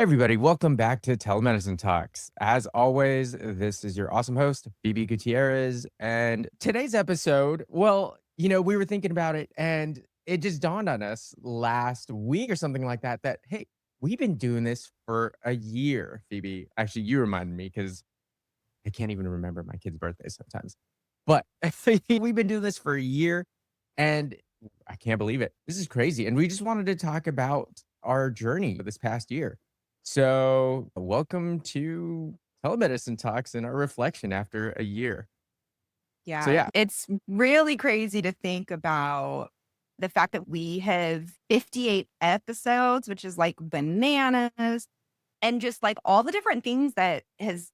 Everybody, welcome back to Telemedicine Talks. As always, this is your awesome host, Phoebe Gutierrez. And today's episode, we were thinking about it and it just dawned on us last week or something like that, hey, we've been doing this for a year, Phoebe. Actually, you reminded me because I can't even remember my kid's birthday sometimes. But we've been doing this for a year and I can't believe it. This is crazy. And we just wanted to talk about our journey this past year. So, welcome to Telemedicine Talks and our reflection after a year. So, Yeah, yeah. it's really crazy to think about the fact that we have 58 episodes, which is like bananas, and just like all the different things that has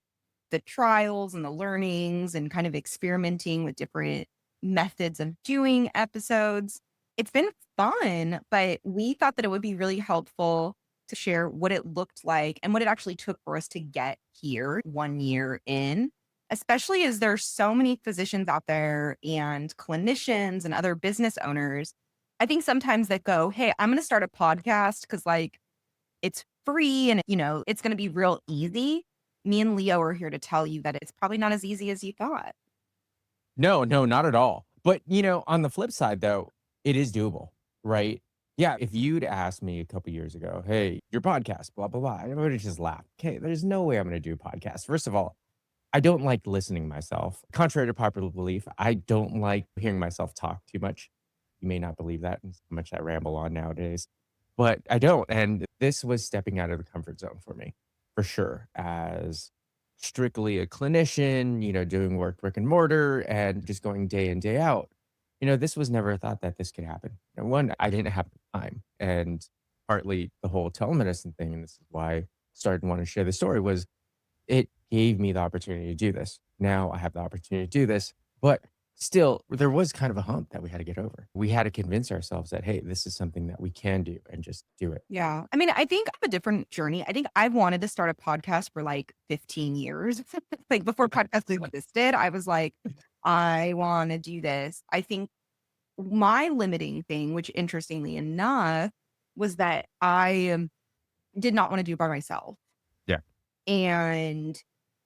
the trials and the learnings and kind of experimenting with different methods of doing episodes. It's been fun, but we thought that it would be really helpful to share what it looked like and what it actually took for us to get here 1 year in, especially as there's so many physicians out there and clinicians and other business owners. I think sometimes that go, hey, I'm going to start a podcast because like it's free and it's going to be real easy. Me and Leo are here to tell you that it's probably not as easy as you thought. No, no, not at all. But, on the flip side, though, it is doable, right? Yeah. If you'd asked me a couple years ago, hey, your podcast, blah, blah, blah, I would have just laughed. Okay. There's no way I'm going to do a podcast. First of all, I don't like listening myself. Contrary to popular belief, I don't like hearing myself talk too much. You may not believe that and how much I ramble on nowadays, but I don't. And this was stepping out of the comfort zone for me, for sure, as strictly a clinician, doing work brick and mortar and just going day in, day out. This was never a thought that this could happen. And one, I didn't have the time. And partly the whole telemedicine thing, and this is why I started wanting to share the story, was it gave me the opportunity to do this. Now I have the opportunity to do this, but still, there was kind of a hump that we had to get over. We had to convince ourselves that, hey, this is something that we can do and just do it. Yeah. I mean, I think I have a different journey. I think I've wanted to start a podcast for like 15 years. Like before podcasting existed, I was like, I want to do this. I think my limiting thing, which interestingly enough, was that I did not want to do it by myself. Yeah. And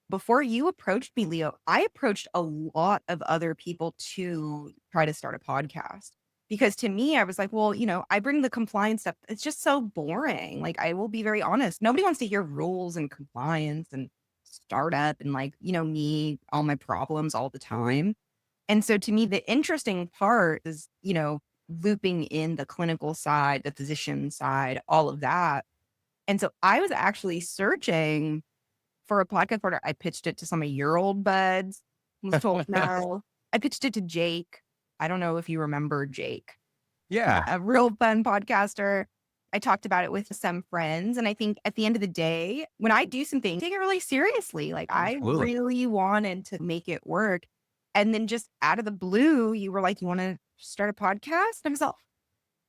before you approached me, Leo, I approached a lot of other people to try to start a podcast. Because to me, I was like, well, I bring the compliance stuff. It's just so boring. Like, I will be very honest. Nobody wants to hear rules and compliance and startup and like, me, all my problems all the time. And so to me, the interesting part is, looping in the clinical side, the physician side, all of that. And so I was actually searching for a podcast partner. I pitched it to some of your old buds. Was told no. I pitched it to Jake. I don't know if you remember Jake, Yeah. a real fun podcaster. I talked about it with some friends. And I think at the end of the day, when I do something, take it really seriously. Like I Absolutely. really wanted to make it work. And then just out of the blue, you were like, you want to start a podcast? And I was like,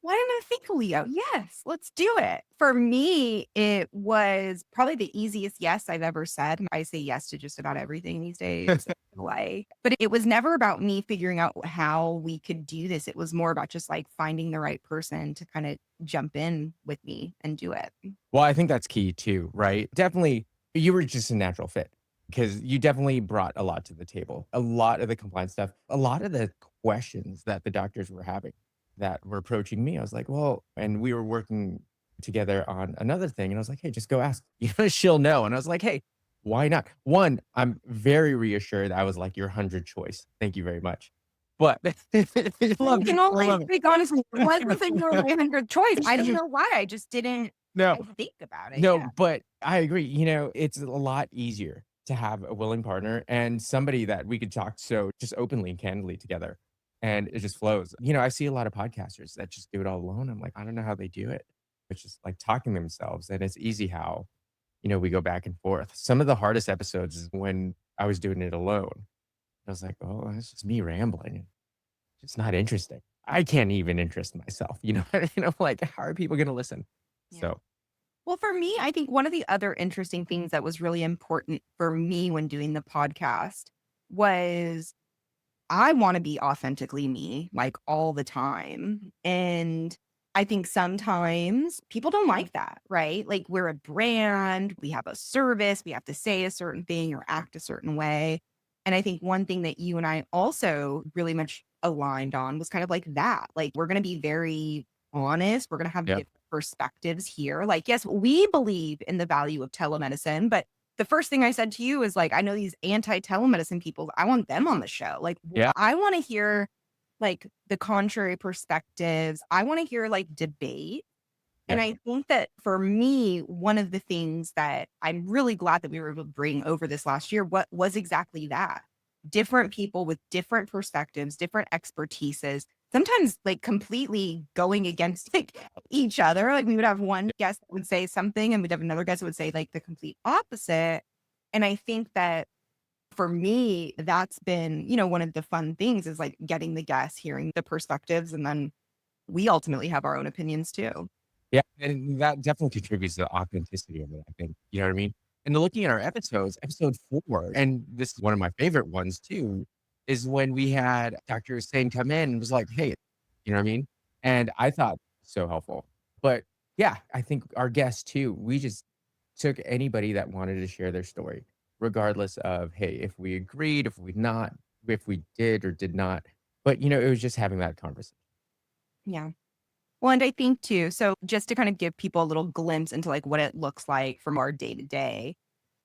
why didn't I think of Leo? Yes, let's do it. For me, it was probably the easiest yes I've ever said. I say yes to just about everything these days. Like, but it was never about me figuring out how we could do this. It was more about just like finding the right person to kind of jump in with me and do it. Well, I think that's key too, right? Definitely, you were just a natural fit because you definitely brought a lot to the table. A lot of the compliance stuff, a lot of the questions that the doctors were having that were approaching me. I was like, well, and we were working together on another thing. And I was like, hey, just go ask. She'll know. And I was like, hey, why not? One, I'm very reassured. I was like your 100 choice. Thank you very much. But I love can it. I only love it. speak honestly. It wasn't that you were my 100 choice. I don't know why. I just didn't No, think about it. no, Yeah. but I agree. It's a lot easier to have a willing partner and somebody that we could talk so just openly and candidly together. And it just flows. I see a lot of podcasters that just do it all alone. I'm like, I don't know how they do it. It's just like talking to themselves. And it's easy how, we go back and forth. Some of the hardest episodes is when I was doing it alone. I was like, oh, it's just me rambling. It's not interesting. I can't even interest myself. Like how are people going to listen? Yeah. So Well, for me, I think one of the other interesting things that was really important for me when doing the podcast was I want to be authentically me, like all the time. And I think sometimes people don't like that, right? Like we're a brand, we have a service, we have to say a certain thing or act a certain way. And I think one thing that you and I also really much aligned on was kind of like that. Like we're going to be very honest, we're going to have Yep. different perspectives here. Like, yes, we believe in the value of telemedicine, but the first thing I said to you is like, I know these anti telemedicine people, I want them on the show. Like, Yeah. I want to hear like the contrary perspectives. I want to hear like debate. And Yeah. I think that for me, one of the things that I'm really glad that we were able to bring over this last year, what was exactly that? Different people with different perspectives, different expertises, sometimes like completely going against like each other. Like we would have one guest that would say something and we'd have another guest that would say like the complete opposite. And I think that for me, that's been, one of the fun things is like getting the guests, hearing the perspectives, and then we ultimately have our own opinions too. Yeah, and that definitely contributes to the authenticity of it, I think, you know what I mean? And looking at our episodes, episode 4, and this is one of my favorite ones too, is when we had Dr. Hussein come in and was like, "Hey," you know what I mean? And I thought so helpful. But yeah, I think our guests too, we just took anybody that wanted to share their story, regardless of, hey, if we agreed, if we did or did not. But, it was just having that conversation. Yeah. Well, and I think too, so just to kind of give people a little glimpse into like what it looks like from our day to day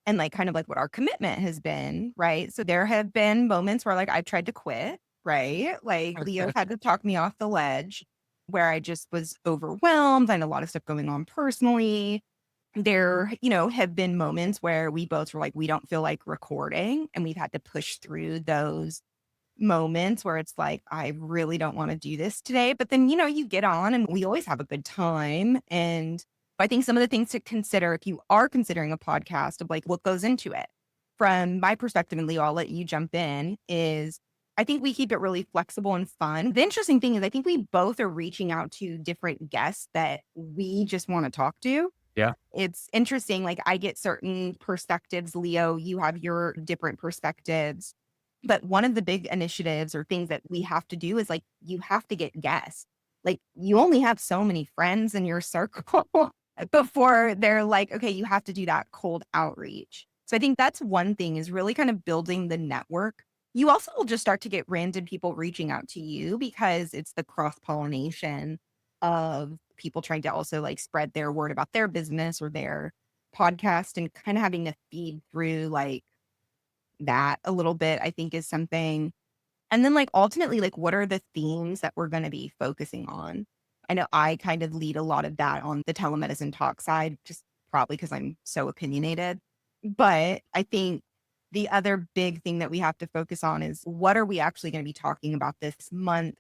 and like kind of like what our commitment has been, right? So there have been moments where like I tried to quit, right? Like Leo had to talk me off the ledge where I just was overwhelmed. I had a lot of stuff going on personally. There, have been moments where we both were like, we don't feel like recording, and we've had to push through those moments where it's like, I really don't want to do this today. But then, you get on and we always have a good time. And I think some of the things to consider if you are considering a podcast of like what goes into it, from my perspective, and Leo, I'll let you jump in, is I think we keep it really flexible and fun. The interesting thing is I think we both are reaching out to different guests that we just want to talk to. Yeah. It's interesting. Like I get certain perspectives, Leo, you have your different perspectives. But one of the big initiatives or things that we have to do is like you have to get guests. Like you only have so many friends in your circle before they're like, okay, you have to do that cold outreach. So I think that's one thing is really kind of building the network. You also will just start to get random people reaching out to you because it's the cross pollination of people trying to also like spread their word about their business or their podcast and kind of having to feed through like that a little bit, I think is something. And then like ultimately, like what are the themes that we're going to be focusing on? I know I kind of lead a lot of that on the telemedicine talk side, just probably because I'm so opinionated. But I think the other big thing that we have to focus on is what are we actually going to be talking about this month?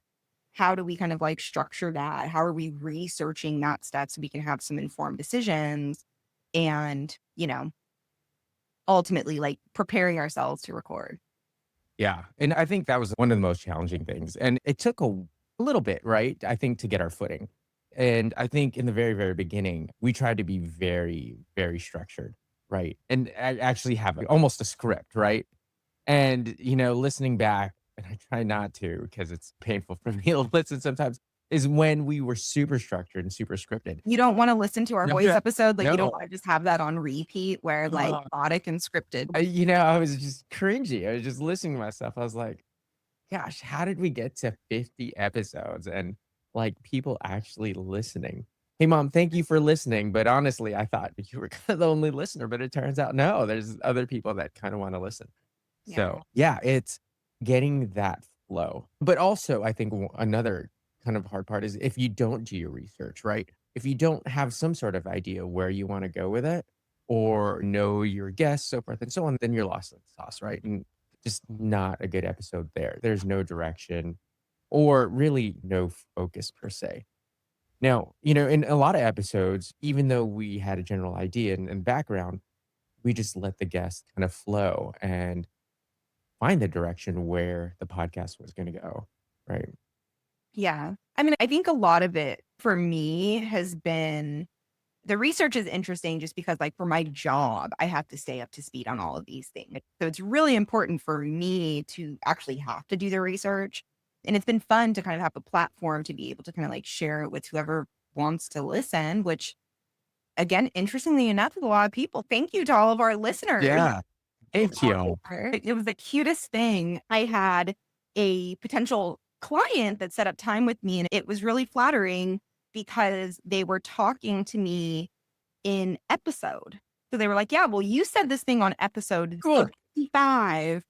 How do we kind of like structure that? How are we researching that stuff so we can have some informed decisions and, ultimately like preparing ourselves to record? Yeah, and I think that was one of the most challenging things, and it took a little bit, right, I think, to get our footing, and I think in the very, very beginning, we tried to be very, very structured, right, and actually have almost a script, right, and, listening back, and I try not to because it's painful for me to listen sometimes, is when we were super structured and super scripted. You don't wanna listen to our No, voice yeah, episode, like, you don't no. wanna just have that on repeat where, like, chaotic and scripted. I was just cringy, I was just listening to myself, I was like, gosh, how did we get to 50 episodes and, like, people actually listening? "Hey, mom, thank you for listening, but honestly, I thought you were kinda the only listener," but it turns out, no, there's other people that kinda wanna listen. Yeah. So, yeah, it's getting that flow. But also, I think another kind of hard part is if you don't do your research, right? If you don't have some sort of idea where you wanna go with it or know your guests, so forth and so on, then you're lost in the sauce, right? And just not a good episode there. There's no direction or really no focus per se. Now, in a lot of episodes, even though we had a general idea and background, we just let the guest kind of flow and find the direction where the podcast was gonna go, right? Yeah. I mean, I think a lot of it for me has been the research is interesting just because, like, for my job, I have to stay up to speed on all of these things. So it's really important for me to actually have to do the research. And it's been fun to kind of have a platform to be able to kind of like share it with whoever wants to listen, which again, interestingly enough, with a lot of people. Thank you to all of our listeners. Yeah. Thank you. It was the cutest thing. I had a potential client that set up time with me, and it was really flattering because they were talking to me in episode. So they were like, yeah, well, you said this thing on episode Cool. 65.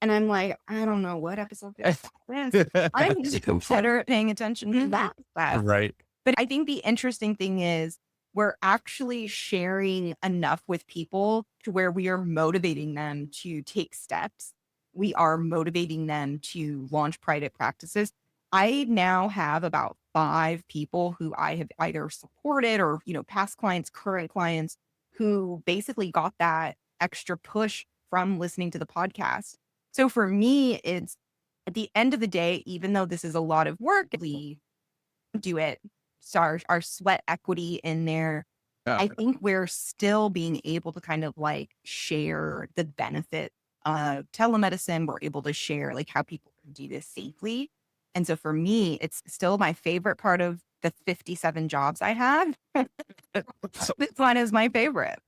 And I'm like, I don't know what episode 55 is. I'm just better at paying attention to that stuff. Right. But I think the interesting thing is we're actually sharing enough with people to where we are motivating them to take steps. We are motivating them to launch private practices. I now have about 5 people who I have either supported or, past clients, current clients who basically got that extra push from listening to the podcast. So for me, it's at the end of the day, even though this is a lot of work, we do it. So our sweat equity in there. Yeah. I think we're still being able to kind of like share the benefit of telemedicine. We're able to share like how people can do this safely. And so for me, it's still my favorite part of the 57 jobs I have. This one is my favorite.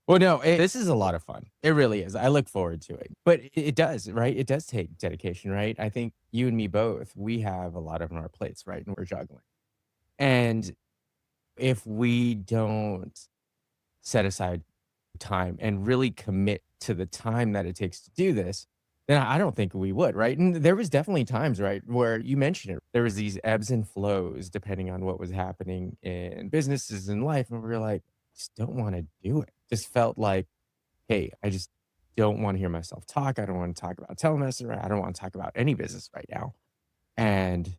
Well, no, this is a lot of fun. It really is. I look forward to it. But it does, right? It does take dedication, right? I think you and me both, we have a lot on our plates, right? And we're juggling. And if we don't set aside time and really commit to the time that it takes to do this, then I don't think we would, right? And there was definitely times, right, where you mentioned it. There was these ebbs and flows depending on what was happening in businesses and life. And we were like, just don't want to do it. Just felt like, hey, I just don't want to hear myself talk. I don't want to talk about telemedicine. Right? I don't want to talk about any business right now. And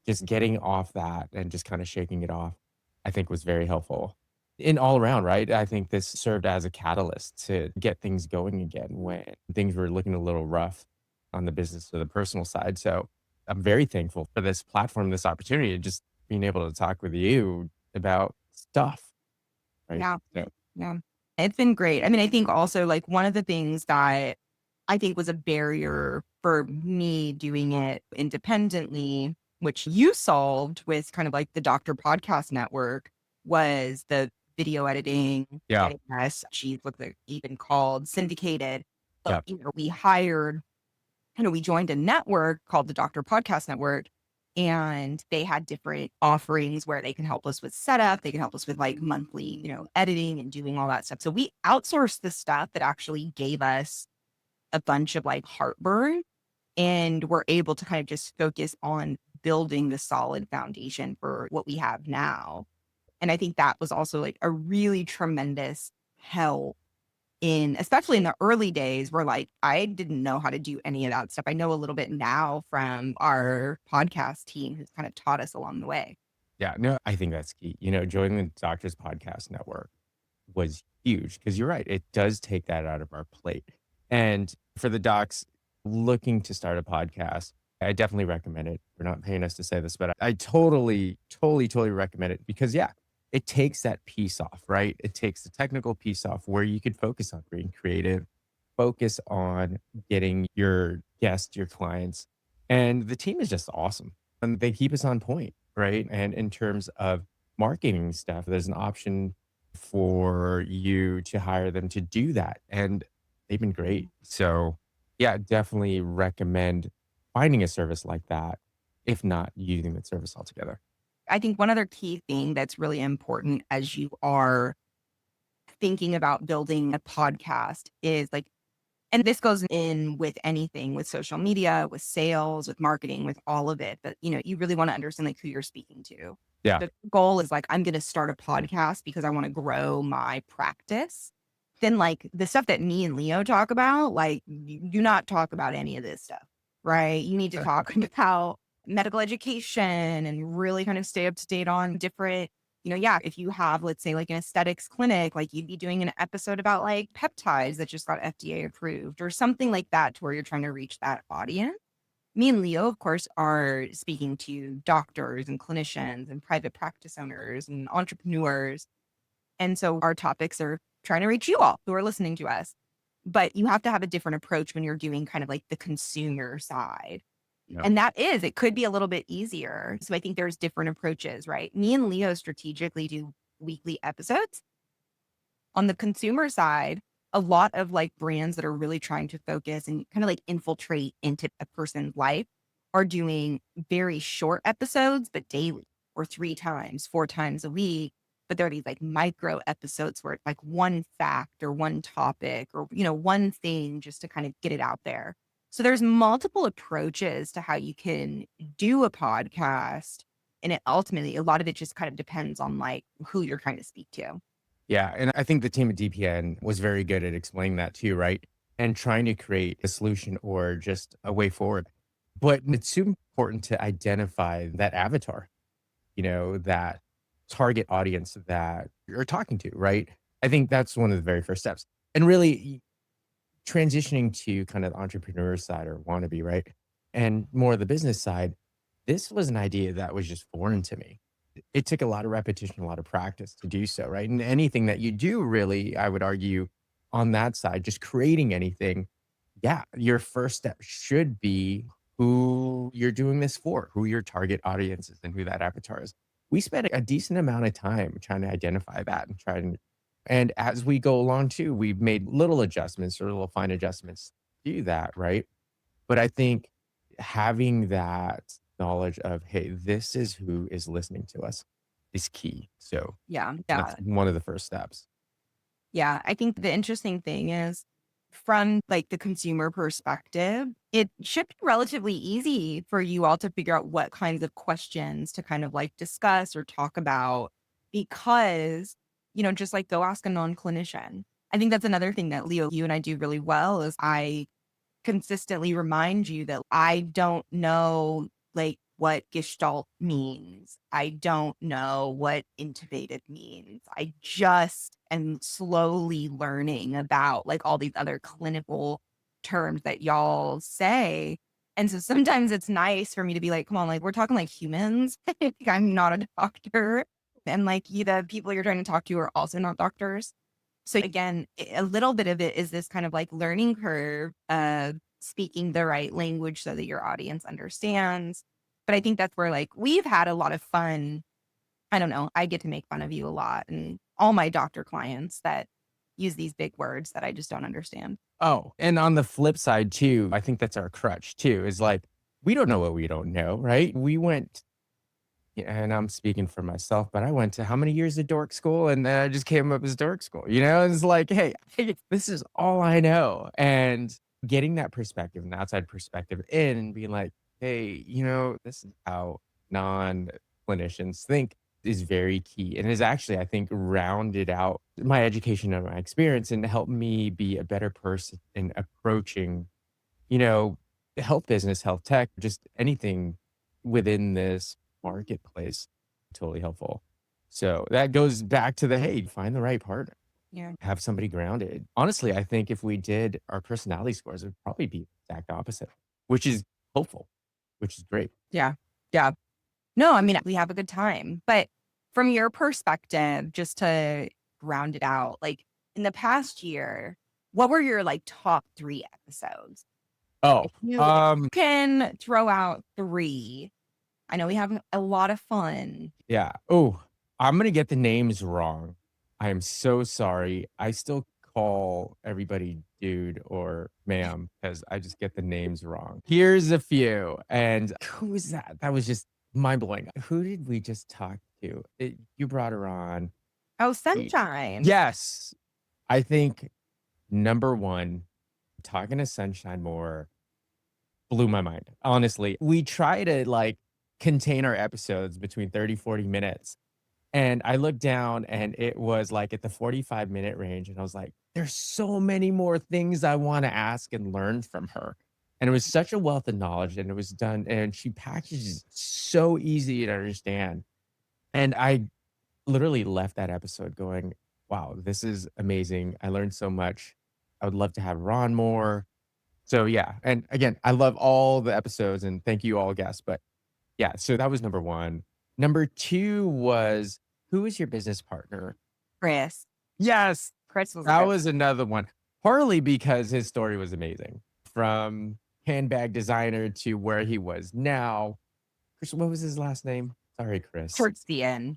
just getting off that and just kind of shaking it off, I think was very helpful. In all around, right? I think this served as a catalyst to get things going again when things were looking a little rough on the business or the personal side. So I'm very thankful for this platform, this opportunity, and just being able to talk with you about stuff. Right. Yeah. So, Yeah. It's been great. I mean, I think also like one of the things that I think was a barrier for me doing it independently, which you solved with kind of like the Doctor Podcast Network, was the video editing, yeah. getting us, geez, what's it even called, syndicated. Yeah. But, we hired, we joined a network called the Doctor Podcast Network, and they had different offerings where they can help us with setup. They can help us with like monthly, editing and doing all that stuff. So we outsourced the stuff that actually gave us a bunch of like heartburn, and we're able to kind of just focus on building the solid foundation for what we have now. And I think that was also like a really tremendous help especially in the early days where like I didn't know how to do any of that stuff. I know a little bit now from our podcast team who's kind of taught us along the way. Yeah. No, I think that's key. Joining the Doctors Podcast Network was huge because you're right. It does take that out of our plate. And for the docs looking to start a podcast, I definitely recommend it. They're not paying us to say this, but I totally, totally, totally recommend it because, yeah, it takes that piece off, right? It takes the technical piece off where you could focus on being creative, focus on getting your guests, your clients. And the team is just awesome. And they keep us on point, right? And in terms of marketing stuff, there's an option for you to hire them to do that. And they've been great. So, yeah, definitely recommend finding a service like that, if not using that service altogether. I think one other key thing that's really important as you are thinking about building a podcast is like, and this goes in with anything, with social media, with sales, with marketing, with all of it, but you really want to understand like who you're speaking to. Yeah. The goal is like, I'm going to start a podcast because I want to grow my practice. Then like the stuff that me and Leo talk about, like you do not talk about any of this stuff, right? You need to talk about medical education and really kind of stay up to date on different, if you have, let's say like an aesthetics clinic, like you'd be doing an episode about like peptides that just got FDA approved or something like that to where you're trying to reach that audience. Me and Leo, of course, are speaking to doctors and clinicians and private practice owners and entrepreneurs. And so our topics are trying to reach you all who are listening to us. But you have to have a different approach when you're doing kind of like the consumer side. Yeah. And it could be a little bit easier. So I think there's different approaches, right? Me and Leo strategically do weekly episodes. On the consumer side, a lot of like brands that are really trying to focus and kind of like infiltrate into a person's life are doing very short episodes, but daily or 3 times, 4 times a week. But there are these like micro episodes where it's like one fact or one topic or, one thing just to kind of get it out there. So there's multiple approaches to how you can do a podcast. And it ultimately, a lot of it just kind of depends on like who you're trying to speak to. Yeah, and I think the team at DPN was very good at explaining that too, right? And trying to create a solution or just a way forward. But it's super important to identify that avatar, that target audience that you're talking to, right? I think that's one of the very first steps. And really transitioning to kind of the entrepreneur side or wannabe, right? And more of the business side, this was an idea that was just foreign to me. It took a lot of repetition, a lot of practice to do so, right? And anything that you do really, I would argue on that side, just creating anything, yeah, your first step should be who you're doing this for, who your target audience is and who that avatar is. We spent a decent amount of time trying to identify that and and as we go along too, we've made little adjustments or little fine adjustments to do that, right? But I think having that knowledge of, hey, this is who is listening to us is key. So Yeah. that's Yeah. one of the first steps. Yeah, I think the interesting thing is from like the consumer perspective, it should be relatively easy for you all to figure out what kinds of questions to kind of like discuss or talk about because, just like go ask a non-clinician. I think that's another thing that Leo, you and I do really well is I consistently remind you that I don't know like what gestalt means. I don't know what intubated means. I just am slowly learning about like all these other clinical terms that y'all say. And so sometimes it's nice for me to be like, come on, like we're talking like humans. Like, I'm not a doctor. And like you, the people you're trying to talk to are also not doctors. So again, a little bit of it is this kind of like learning curve of speaking the right language so that your audience understands. But I think that's where like we've had a lot of fun. I don't know. I get to make fun of you a lot and all my doctor clients that use these big words that I just don't understand. Oh, and on the flip side too, I think that's our crutch too, is like, we don't know what we don't know, right? Yeah, and I'm speaking for myself, but I went to how many years of dork school and then I just came up as dork school, It's like, hey, this is all I know. And getting that perspective, an outside perspective in and being like, hey, this is how non-clinicians think is very key. And is actually, I think, rounded out my education and my experience and helped me be a better person in approaching, you know, health business, health tech, just anything within this marketplace. Totally helpful. So that goes back to the, hey, find the right partner, Yeah. have somebody grounded. Honestly, I think if we did our personality scores, it would probably be the exact opposite, which is hopeful, which is great. Yeah. Yeah. No, I mean, we have a good time. But from your perspective, just to round it out, like in the past year, what were your like top 3 episodes? Oh, If you can throw out 3, I know we have a lot of fun. yeah. Oh, I'm gonna get the names wrong. I am so sorry. I still call everybody dude or ma'am because I just get the names wrong. Here's a few. And who was that? That was just mind blowing. Who did we just talk to? You brought her on. Oh, Wait. sunshine. Yes. I think number one, talking to Sunshine more blew my mind. Honestly, we try to like contain our episodes between 30, 40 minutes. And I looked down and it was like at the 45-minute range. And I was like, there's so many more things I want to ask and learn from her. And it was such a wealth of knowledge and it was done. And she packages it so easy to understand. And I literally left that episode going, wow, this is amazing. I learned so much. I would love to have Ron more. So yeah. And again, I love all the episodes and thank you all guests. But yeah, so that was number one. Number two was, who is your business partner? Chris. Yes, Chris was a that good was another one. Partly because his story was amazing. From handbag designer to where he was now. Chris, what was his last name? Sorry, Chris. Towards the end.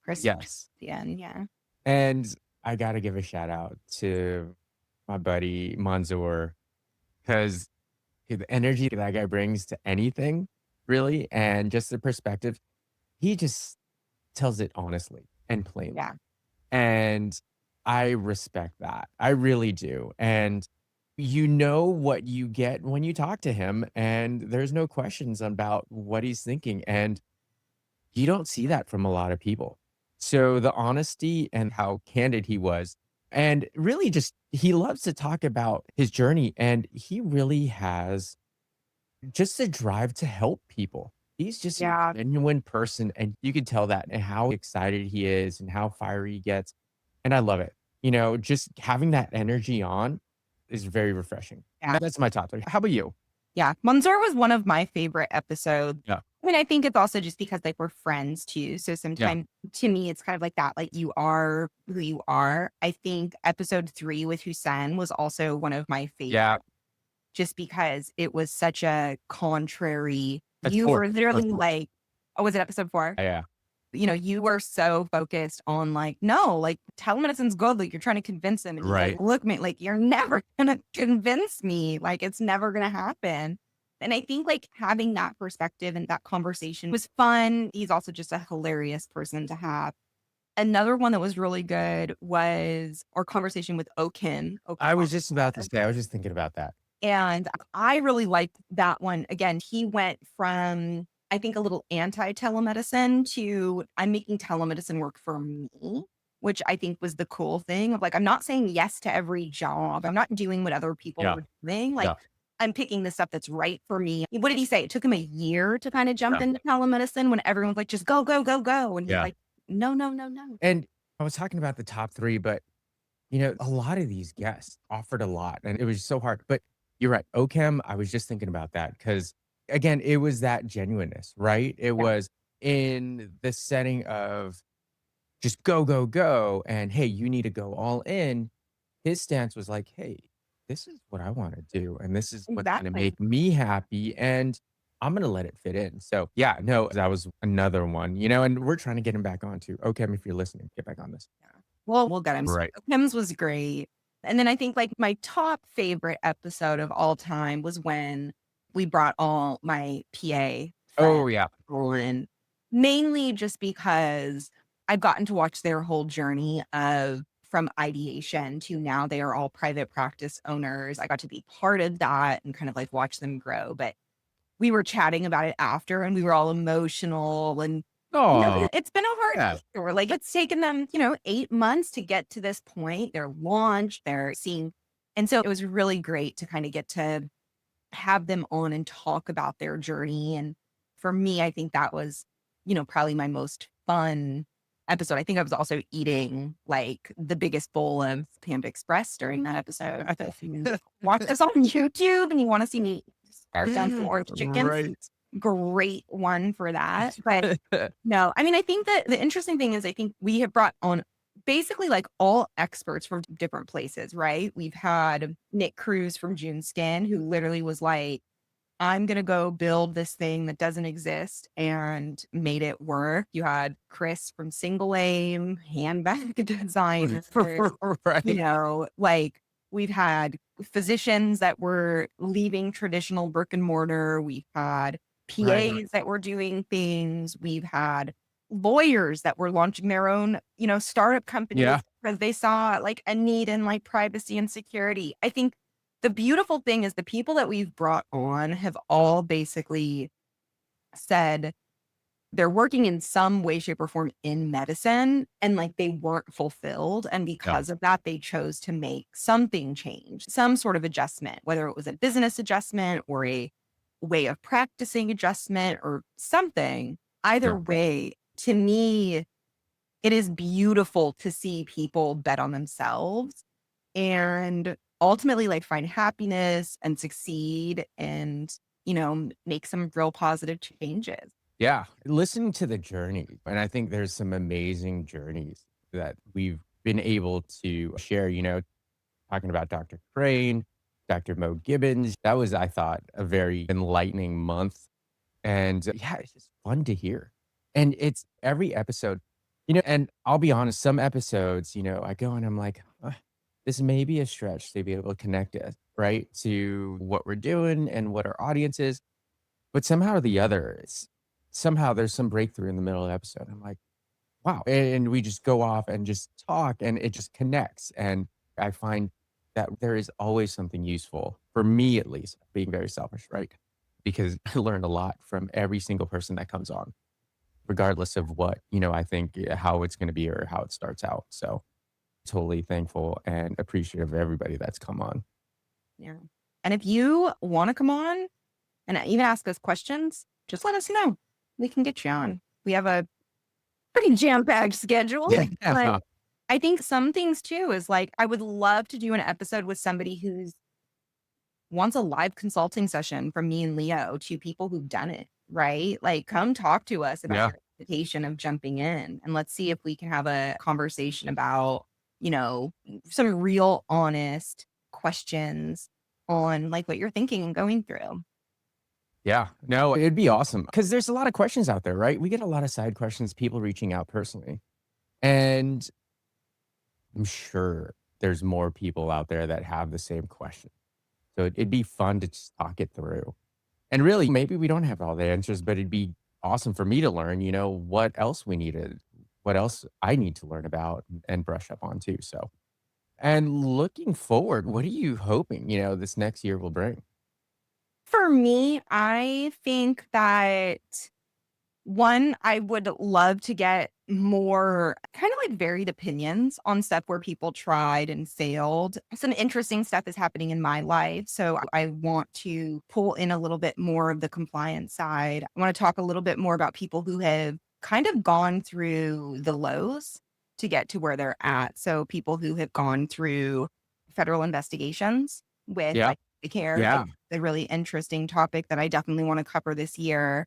Chris towards Yes. the end, yeah. And I got to give a shout out to my buddy Manzoor because the energy that guy brings to anything, really, and just the perspective, he just tells it honestly and plainly. Yeah. And I respect that. I really do. And you know what you get when you talk to him, and there's no questions about what he's thinking. And you don't see that from a lot of people. So the honesty and how candid he was, and really just he loves to talk about his journey, and he really has just a drive to help people. He's just a Yeah. genuine person, and you can tell that and how excited he is and how fiery he gets, and I love it. Just having that energy on is very refreshing. Yeah. That's my top 3. How about you? Yeah. Mansoor was one of my favorite episodes. Yeah. I mean, I think it's also just because like we're friends too. So Yeah. sometimes to me, it's kind of like that, like you are who you are. I think episode 3 with Hussein was also one of my Yeah. favorites just because it was such a contrary. That's You 4. were That was literally 4. like, oh, was it episode 4? Yeah. You were so focused on like, no, like telemedicine's good. Like you're trying to convince them. And he's like, Right. look, mate, like you're never gonna convince me. Like it's never gonna happen. And I think like having that perspective and that conversation was fun. He's also just a hilarious person to have. Another one that was really good was our conversation with Okin. I was just about to say, I was just thinking about that. And I really liked that one. Again, he went from, I think, a little anti-telemedicine to I'm making telemedicine work for me, which I think was the cool thing of like, I'm not saying yes to every job. I'm not doing what other people Yeah. are doing. Like, Yeah. I'm picking the stuff that's right for me. What did he say? It took him a year to kind of jump Yeah. into telemedicine when everyone's like, just go, go, go, go. And he's Yeah. like, no, no, no, no. And I was talking about the top 3, but, a lot of these guests offered a lot, and it was so hard. But you're right. OChem, I was just thinking about that because, again, it was that genuineness, right? It Yeah, was in the setting of just go, go, go, and, "Hey, you need to go all in." His stance was like, "Hey, this is what I wanna do, and this is what's gonna exactly. make me happy, and I'm gonna let it fit in." So, yeah, no, that was another one, and we're trying to get him back on too. OChem, if you're listening, get back on this. Yeah. Well, we'll get him. Right. Kim's was great. And then I think like my top favorite episode of all time was when we brought all my PA friends Oh, yeah. on, mainly just because I've gotten to watch their whole journey of from ideation to now they are all private practice owners. I got to be part of that and kind of like watch them grow. But we were chatting about it after and we were all emotional and Oh, it's been a hard yeah. year. Like it's taken them, 8 months to get to this point. They're launched, they're seeing. And so it was really great to kind of get to have them on and talk about their journey. And for me, I think that was, probably my most fun episode. I think I was also eating like the biggest bowl of Panda Express during that episode. I thought if you watch this on YouTube and you want to see me start down some orange chicken, Right. great one for that. But no, I mean, I think that the interesting thing is I think we have brought on basically like all experts from different places, right? We've had Nick Cruz from June Skin, who literally was like, I'm going to go build this thing that doesn't exist and made it work. You had Chris from Single Aim, handbag design, Right. like we've had physicians that were leaving traditional brick and mortar. We've had Right. PAs that were doing things. We've had lawyers that were launching their own, startup companies Yeah. because they saw like a need in like privacy and security. I think the beautiful thing is the people that we've brought on have all basically said they're working in some way, shape, or form in medicine and like they weren't fulfilled. And Yeah. because of that, they chose to make something change, some sort of adjustment, whether it was a business adjustment or a way of practicing adjustment or something. Either Sure. way, to me, it is beautiful to see people bet on themselves and ultimately like find happiness and succeed and, make some real positive changes. Yeah. Listening to the journey, and I think there's some amazing journeys that we've been able to share, talking about Dr. Crane, Dr. Mo Gibbons. That was, I thought, a very enlightening month. And yeah, it's just fun to hear. And it's every episode, and I'll be honest, some episodes, I go and I'm like, this may be a stretch to be able to connect it, right, to what we're doing and what our audience is. But somehow or the other, somehow there's some breakthrough in the middle of the episode. I'm like, wow. And we just go off and just talk and it just connects. And I find that there is always something useful for me, at least, being very selfish, right? Because I learned a lot from every single person that comes on, regardless of what, I think how it's going to be or how it starts out. So totally thankful and appreciative of everybody that's come on. Yeah. And if you want to come on and even ask us questions, just let us know. We can get you on. We have a pretty jam-packed schedule. But Yeah. I think some things too is like, I would love to do an episode with somebody who's wants a live consulting session from me and Leo, two people who've done it, right? Like, come talk to us about Yeah. your hesitation of jumping in, and let's see if we can have a conversation about, you know, some real honest questions on like what you're thinking and going through. Yeah. No, it'd be awesome because there's a lot of questions out there, right? We get a lot of side questions, people reaching out personally. And I'm sure there's more people out there that have the same question. So it'd be fun to just talk it through. And really, maybe we don't have all the answers, but it'd be awesome for me to learn, what else we needed, what else I need to learn about and brush up on too. So, and looking forward, what are you hoping, this next year will bring? For me, I think that one, I would love to get more kind of like varied opinions on stuff where people tried and failed. Some interesting stuff is happening in my life. So I want to pull in a little bit more of the compliance side. I want to talk a little bit more about people who have kind of gone through the lows to get to where they're at. So people who have gone through federal investigations with Yeah. like the care, Yeah. a really interesting topic that I definitely want to cover this year.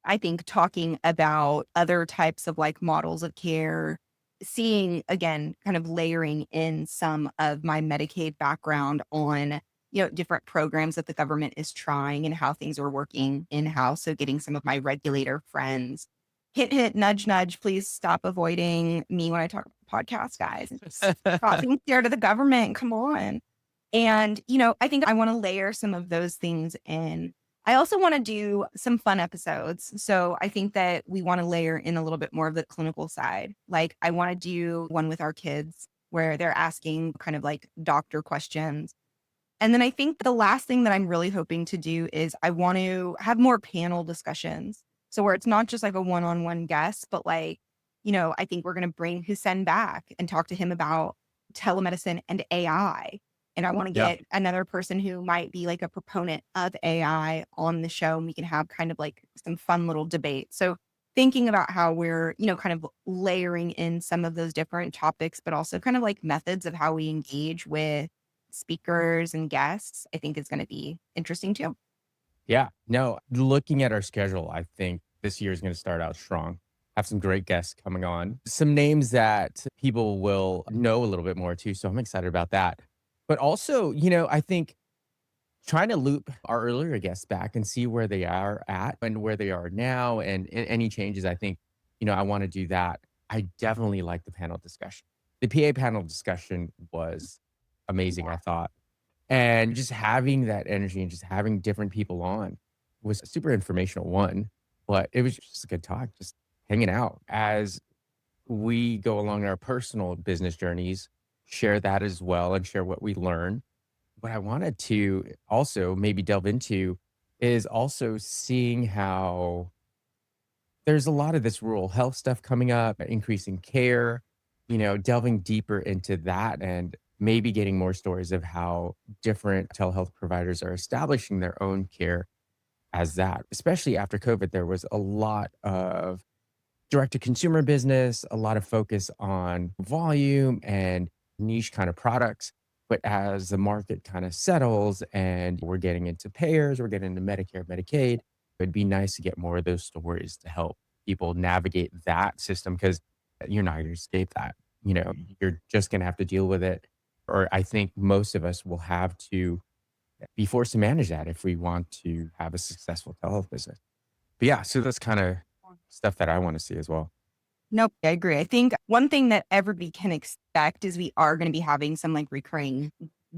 I think talking about other types of like models of care, seeing again, kind of layering in some of my Medicaid background on, different programs that the government is trying and how things are working in house. So getting some of my regulator friends, hit, hit, nudge, nudge, please stop avoiding me when I talk about podcasts, guys. Stop being scared of the government. Come on. And, I think I want to layer some of those things in. I also want to do some fun episodes. So I think that we want to layer in a little bit more of the clinical side. Like I want to do one with our kids where they're asking kind of like doctor questions. And then I think the last thing that I'm really hoping to do is I want to have more panel discussions. So where it's not just like a one-on-one guest, but like, I think we're going to bring Hussein back and talk to him about telemedicine and AI. And I want to Yeah. get another person who might be like a proponent of AI on the show. And we can have kind of like some fun little debate. So thinking about how we're, kind of layering in some of those different topics, but also kind of like methods of how we engage with speakers and guests, I think is going to be interesting too. Yeah. No, looking at our schedule, I think this year is going to start out strong. Have some great guests coming on, some names that people will know a little bit more too. So I'm excited about that. But also, I think trying to loop our earlier guests back and see where they are at and where they are now and any changes, I think, I want to do that. I definitely like the panel discussion. The PA panel discussion was amazing, I thought. And just having that energy and just having different people on was a super informational one, but it was just a good talk, just hanging out as we go along our personal business journeys, share that as well and share what we learn. What I wanted to also maybe delve into is also seeing how there's a lot of this rural health stuff coming up, increasing care, delving deeper into that and maybe getting more stories of how different telehealth providers are establishing their own care as that. Especially after COVID, there was a lot of direct to consumer business, a lot of focus on volume and niche kind of products. But as the market kind of settles and we're getting into payers, we're getting into Medicare, Medicaid, it'd be nice to get more of those stories to help people navigate that system because you're not going to escape that. You're just going to have to deal with it. Or I think most of us will have to be forced to manage that if we want to have a successful telehealth business. But yeah, so that's kind of stuff that I want to see as well. Nope, I agree. I think one thing that everybody can expect is we are going to be having some like recurring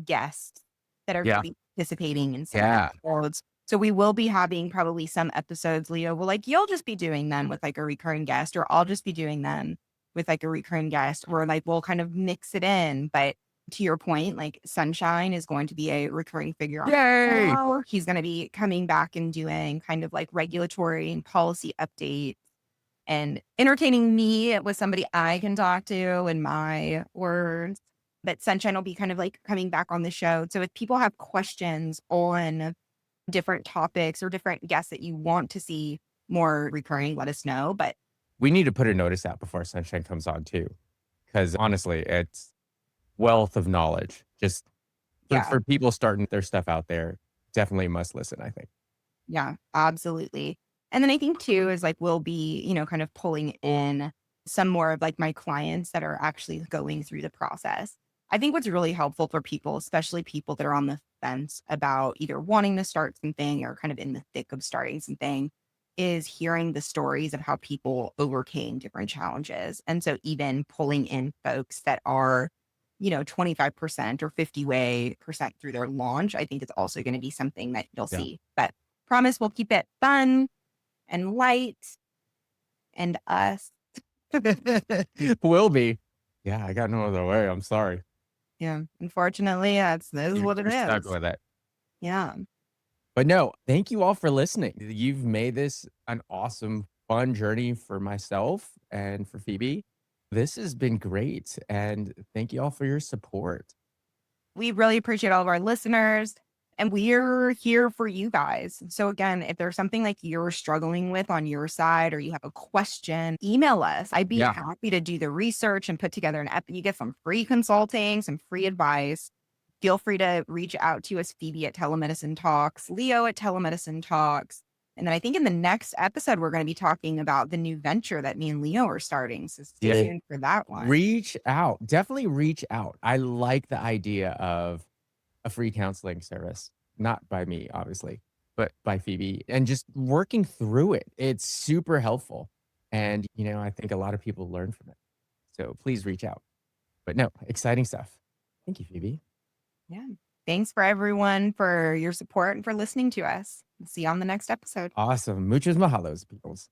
guests that are going to Yeah. be participating in some Yeah. episodes. So we will be having probably some episodes, Leo, will like, you'll just be doing them with like a recurring guest, or I'll just be doing them with like a recurring guest, or like we'll kind of mix it in. But to your point, like Sunshine is going to be a recurring figure on the Yay. show. He's going to be coming back and doing kind of like regulatory and policy updates and entertaining me with somebody I can talk to in my words. But Sunshine will be kind of like coming back on the show. So if people have questions on different topics or different guests that you want to see more recurring, let us know. But We need to put a notice out before Sunshine comes on too. Because honestly, it's wealth of knowledge. Just yeah, for people starting their stuff out there, definitely must listen, I think. yeah, absolutely. And then I think too is like we'll be, kind of pulling in some more of like my clients that are actually going through the process. I think what's really helpful for people, especially people that are on the fence about either wanting to start something or kind of in the thick of starting something, is hearing the stories of how people overcame different challenges. And so even pulling in folks that are, 25% or 50% through their launch, I think it's also going to be something that you'll Yeah. see. But promise we'll keep it fun and light and us. Will be. Yeah, I got no other way. I'm sorry. Yeah. Unfortunately, this is what it You're stuck is. with it. Yeah. But no, thank you all for listening. You've made this an awesome, fun journey for myself and for Phoebe. This has been great. And thank you all for your support. We really appreciate all of our listeners, and we're here for you guys. So again, if there's something like you're struggling with on your side or you have a question, email us. I'd be Yeah. happy to do the research and put together an app. You get some free consulting, some free advice. Feel free to reach out to us, Phoebe at Telemedicine Talks, Leo at Telemedicine Talks. And then I think in the next episode, we're going to be talking about the new venture that me and Leo are starting. So stay Yeah. tuned for that one. Reach out. Definitely reach out. I like the idea of a free counseling service, not by me, obviously, but by Phoebe, and just working through it. It's super helpful. And, I think a lot of people learn from it. So please reach out. But no, exciting stuff. Thank you, Phoebe. Yeah. Thanks for everyone for your support and for listening to us. See you on the next episode. Awesome. Muchos mahalos, peoples.